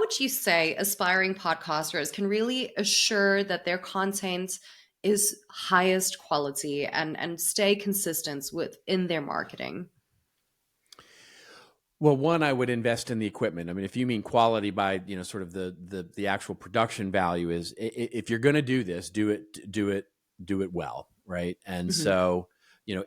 would you say aspiring podcasters can really assure that their content is highest quality and stay consistent within their marketing? Well, one, I would invest in the equipment. I mean, if you mean quality by, sort of the actual production value is, if you're going to do this, do it well. Right. And Hmm. so,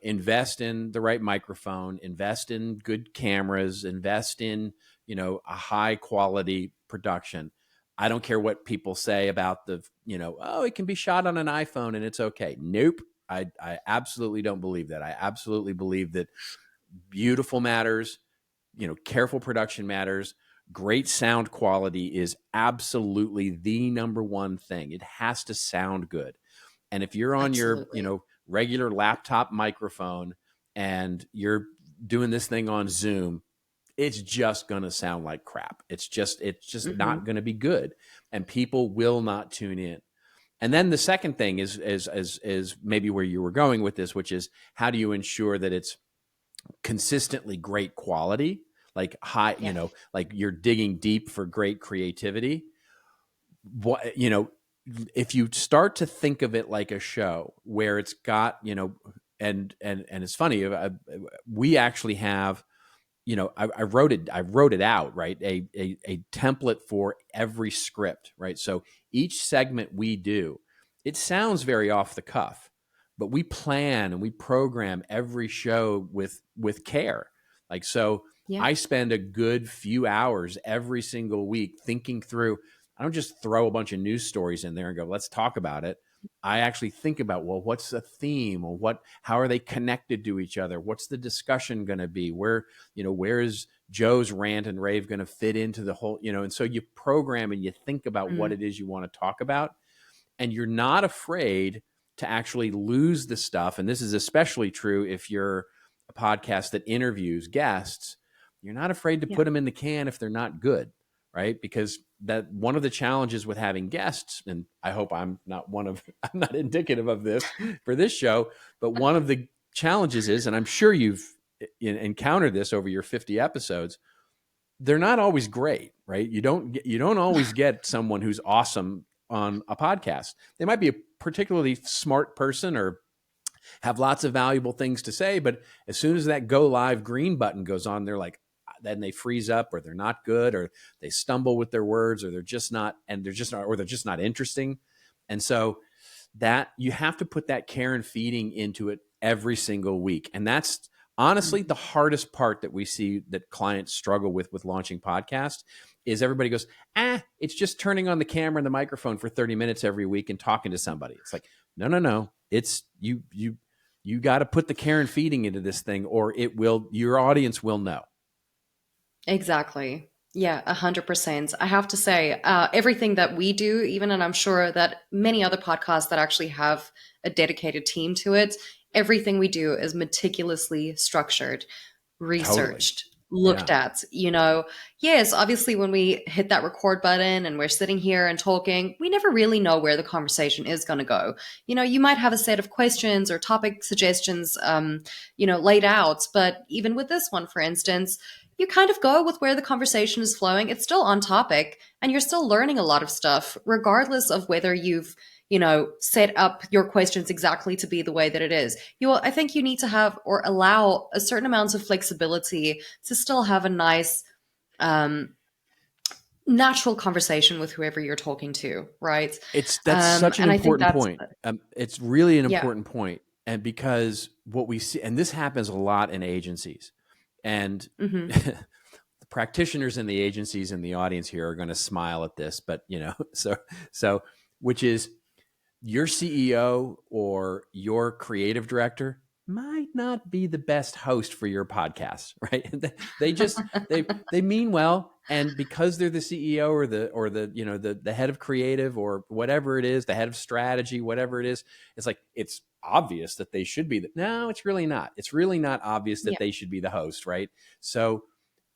invest in the right microphone, invest in good cameras, invest in, a high quality production. I don't care what people say about oh, it can be shot on an iPhone and it's okay. Nope. I absolutely don't believe that. I absolutely believe that beautiful matters, careful production matters. Great sound quality is absolutely the number one thing. It has to sound good. And if you're on your, Absolutely. regular laptop microphone and you're doing this thing on Zoom, it's just going to sound like crap. It's just not Hmm. going to be good, and people will not tune in. And then the second thing is maybe where you were going with this, which is how do you ensure that it's consistently great quality, like high, Yeah. like you're digging deep for great creativity. What, if you start to think of it like a show where it's got, and it's funny, we actually have, I wrote it out, right? A template for every script, right? So each segment we do, it sounds very off the cuff, but we plan and we program every show with care. Like, so Yeah. I spend a good few hours every single week thinking through. I don't just throw a bunch of news stories in there and go, let's talk about it. I actually think about, well, what's the theme, or how are they connected to each other? What's the discussion going to be? Where is Joe's rant and rave going to fit into the whole, and so you program and you think about what Mm. it is you want to talk about, and you're not afraid to actually lose the stuff. And this is especially true if you're a podcast that interviews guests. You're not afraid to Yeah. put them in the can if they're not good, right? Because that one of the challenges with having guests, and I hope I'm not I'm not indicative of this for this show, but one of the challenges is, and I'm sure you've encountered this over your 50 episodes, they're not always great, right? You don't always get someone who's awesome on a podcast. They might be a particularly smart person or have lots of valuable things to say, but as soon as that go live green button goes on, they're like, then they freeze up, or they're not good, or they stumble with their words, or they're just not interesting. And so that you have to put that care and feeding into it every single week. And that's honestly the Mm. hardest part that we see that clients struggle with launching podcasts is everybody goes, it's just turning on the camera and the microphone for 30 minutes every week and talking to somebody. It's like, no. It's you got to put the care and feeding into this thing, or your audience will know. Exactly. Yeah, 100%. I have to say, everything that we do, even, and I'm sure that many other podcasts that actually have a dedicated team to it, everything we do is meticulously structured, Totally. researched, looked Yeah. at. Yes, obviously, when we hit that record button and we're sitting here and talking, we never really know where the conversation is going to go. You might have a set of questions or topic suggestions, laid out, but even with this one, for instance, you kind of go with where the conversation is flowing. It's still on topic, and you're still learning a lot of stuff, regardless of whether you've set up your questions exactly to be the way that it is. I think you need to have or allow a certain amount of flexibility to still have a nice, um, natural conversation with whoever you're talking to, right? That's such an And I think important that's point. It's really an yeah. important point. And because what we see, and this happens a lot in agencies, and Hmm. the practitioners in the agencies in the audience here are going to smile at this, but so which is your CEO or your creative director might not be the best host for your podcast, right? They mean well, and because they're the CEO or the the head of creative or whatever it is, the head of strategy, whatever it is, it's like it's obvious that they should be no, it's really not. It's really not obvious that Yeah. they should be the host, right? So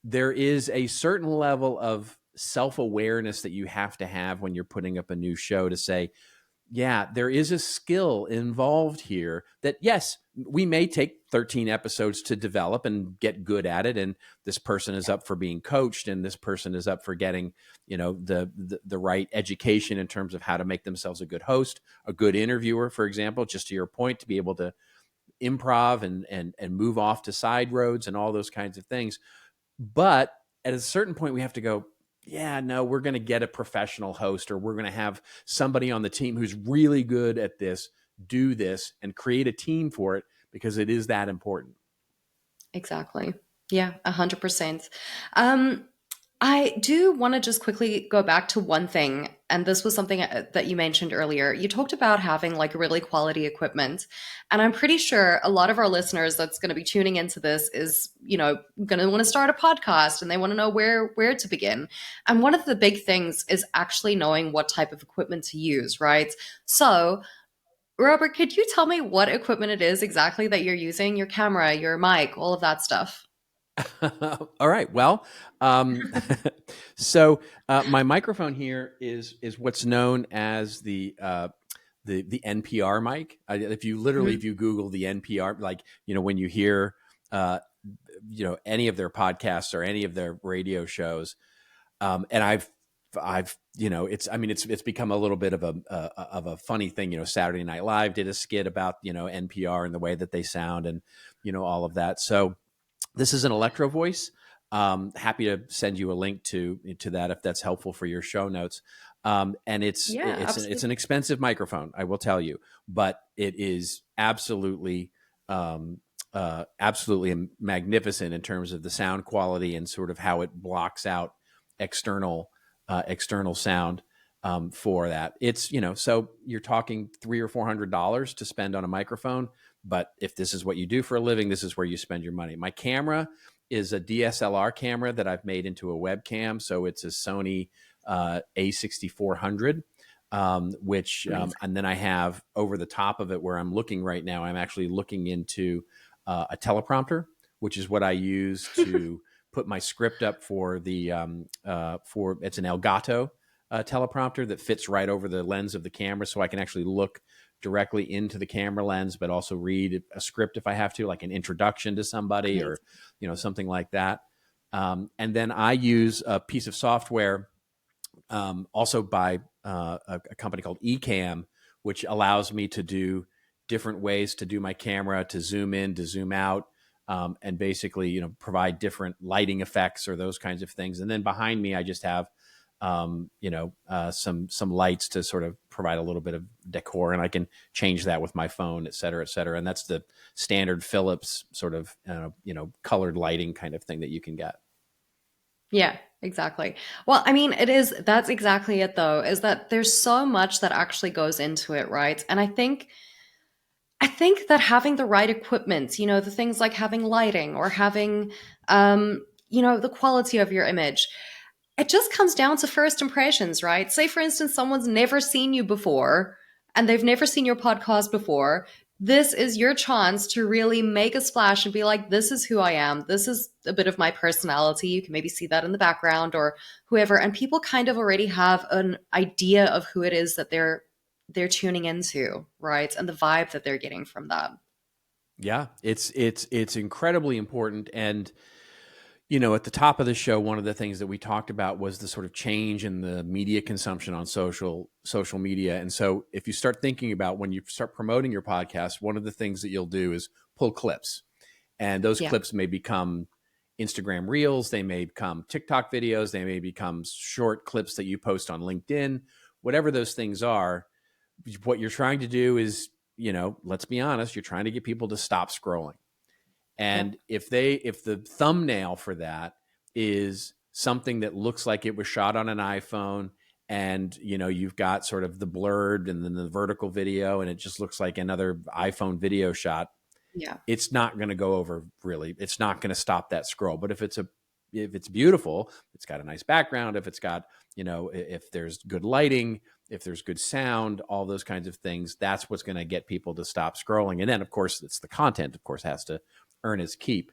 there is a certain level of self-awareness that you have to have when you're putting up a new show to say, yeah, there is a skill involved here that, yes, we may take 13 episodes to develop and get good at it. And this person is up for being coached, and this person is up for getting, the right education in terms of how to make themselves a good host, a good interviewer, for example, just to your point, to be able to improv and move off to side roads and all those kinds of things. But at a certain point, we have to go, yeah, no, we're going to get a professional host, or we're going to have somebody on the team who's really good at this, do this, and create a team for it, because it is that important. Exactly. Yeah, 100%. Um, I do want to just quickly go back to one thing, and this was something that you mentioned earlier. You talked about having like really quality equipment, and I'm pretty sure a lot of our listeners that's going to be tuning into this is, going to want to start a podcast, and they want to know where to begin. And one of the big things is actually knowing what type of equipment to use, right? So, Robert, could you tell me what equipment it is exactly that you're using? Your camera, your mic, all of that stuff. All right. Well, um, so my microphone here is what's known as the NPR mic. If you Google the NPR, like, when you hear any of their podcasts or any of their radio shows, and I've it's become a little bit of a funny thing. Saturday Night Live did a skit about NPR and the way that they sound, and all of that. So this is an electro voice. Happy to send you a link to that if that's helpful for your show notes. And it's Yeah, it's it's absolutely. an expensive microphone, I will tell you, but it is absolutely magnificent in terms of the sound quality and sort of how it blocks out external external sound for that. It's so you're talking $300 or $400 to spend on a microphone, but if this is what you do for a living, this is where you spend your money. My camera is a DSLR camera that I've made into a webcam. So it's a Sony A6400, Amazing. and then I have over the top of it where I'm looking right now, I'm actually looking into a teleprompter, which is what I use to put my script up for for it's an Elgato teleprompter that fits right over the lens of the camera, so I can actually look directly into the camera lens, but also read a script if I have to, like an introduction to somebody or Amazing. something like that. And then I use a piece of software also by a company called Ecamm, which allows me to do different ways to do my camera, to zoom in, to zoom out, and basically, provide different lighting effects or those kinds of things. And then behind me, I just have, some lights to sort of provide a little bit of decor, and I can change that with my phone, et cetera, et cetera. And that's the standard Philips sort of, colored lighting kind of thing that you can get. Yeah, exactly. Well, I mean, that's exactly it though, is that there's so much that actually goes into it, right? And I think that having the right equipment, the things like having lighting or having the quality of your image, it just comes down to first impressions, right? Say, for instance, someone's never seen you before and they've never seen your podcast before. This is your chance to really make a splash and be like, this is who I am. This is a bit of my personality. You can maybe see that in the background or whoever. And people kind of already have an idea of who it is that they're tuning into, right? And the vibe that they're getting from that. Yeah, it's incredibly important. And at the top of the show, one of the things that we talked about was the sort of change in the media consumption on social media. And so if you start thinking about when you start promoting your podcast, one of the things that you'll do is pull clips. And those Yeah. clips may become Instagram reels, they may become TikTok videos, they may become short clips that you post on LinkedIn, whatever those things are. What you're trying to do is, let's be honest, you're trying to get people to stop scrolling. Yeah. And if the thumbnail for that is something that looks like it was shot on an iPhone, and you've got sort of the blurred and then the vertical video, and it just looks like another iPhone video shot, Yeah. it's not going to go over really. It's not going to stop that scroll. But if it's beautiful, it's got a nice background, if it's got, if there's good lighting, if there's good sound, all those kinds of things, that's what's going to get people to stop scrolling. And then, of course, it's the content, of course, has to earn its keep.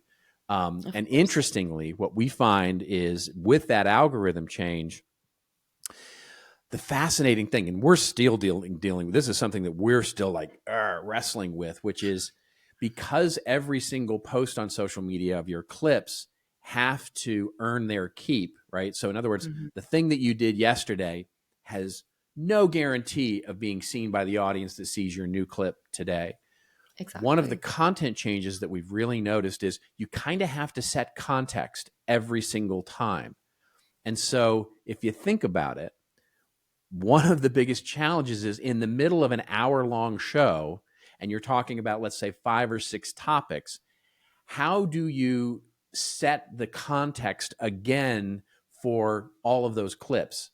Of And course. interestingly, what we find is with that algorithm change, the fascinating thing, and we're still dealing with this, is something that we're still like wrestling with, which is because every single post on social media of your clips have to earn their keep, right? So in other words, Mhm. the thing that you did yesterday has no guarantee of being seen by the audience that sees your new clip today. One of the Exactly. content changes that we've really noticed is you kind of have to set context every single time. And so if you think about it, one of the biggest challenges is in the middle of an hour long show, and you're talking about, let's say, 5 or 6 topics. How do you set the context again for all of those clips?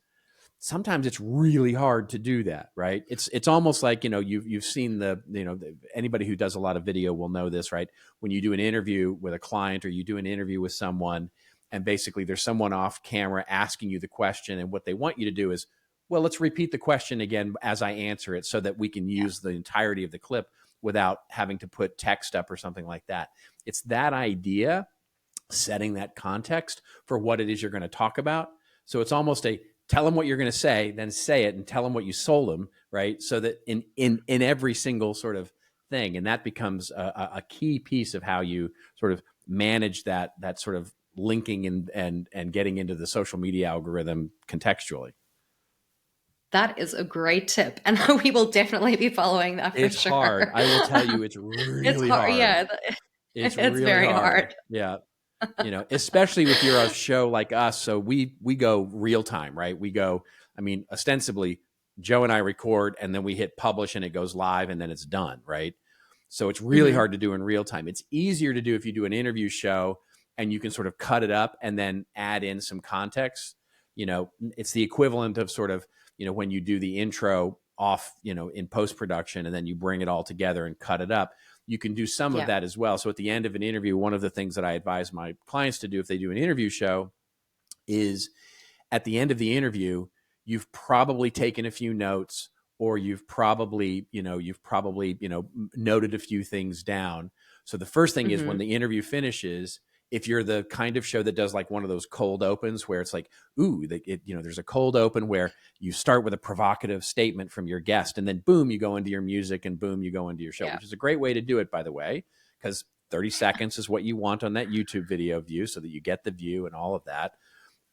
Sometimes it's really hard to do that, right? It's almost like, you've seen anybody who does a lot of video will know this, right? When you do an interview with a client or you do an interview with someone, and basically there's someone off camera asking you the question, and what they want you to do is, well, let's repeat the question again as I answer it so that we can Yeah. use the entirety of the clip without having to put text up or something like that. It's that idea, setting that context for what it is you're going to talk about. So it's almost a tell them what you're going to say, then say it, and tell them what you sold them, right? So that in every single sort of thing, and that becomes a key piece of how you sort of manage that sort of linking and getting into the social media algorithm contextually. That is a great tip, and we will definitely be following that for It's hard. sure. I will tell you, it's It's really hard. hard. Yeah, It's it's really very hard. hard. Yeah. Especially if you're a show like us. So we go real time, right? We go, I mean, ostensibly, Joe and I record and then we hit publish and it goes live and then it's done, right? So it's really Mhm. hard to do in real time. It's easier to do if you do an interview show and you can sort of cut it up and then add in some context. It's the equivalent of sort of, when you do the intro off, in post production and then you bring it all together and cut it up. You can do some of Yeah. that as well. So at the end of an interview, one of the things that I advise my clients to do if they do an interview show is at the end of the interview, you've probably taken a few notes, or you've probably noted a few things down. So the first thing is when Mhm. the interview finishes, if you're the kind of show that does like one of those cold opens where it's like, ooh, there's a cold open where you start with a provocative statement from your guest, and then boom, you go into your music, and boom, you go into your show, Yeah. which is a great way to do it, by the way, because 30 seconds is what you want on that YouTube video view so that you get the view and all of that.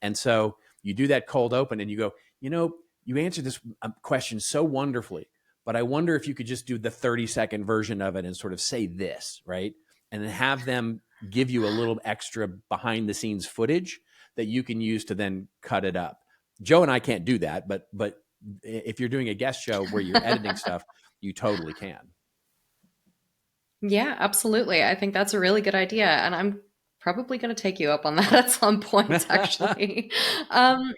And so you do that cold open and you go, you answered this question so wonderfully, but I wonder if you could just do the 30-second version of it and sort of say this, right? And then have them give you a little extra behind the scenes footage that you can use to then cut it up. Joe and I can't do that, but if you're doing a guest show where you're editing stuff, you totally can. Yeah, absolutely. I think that's a really good idea, and I'm probably going to take you up on that at some point, actually. Um,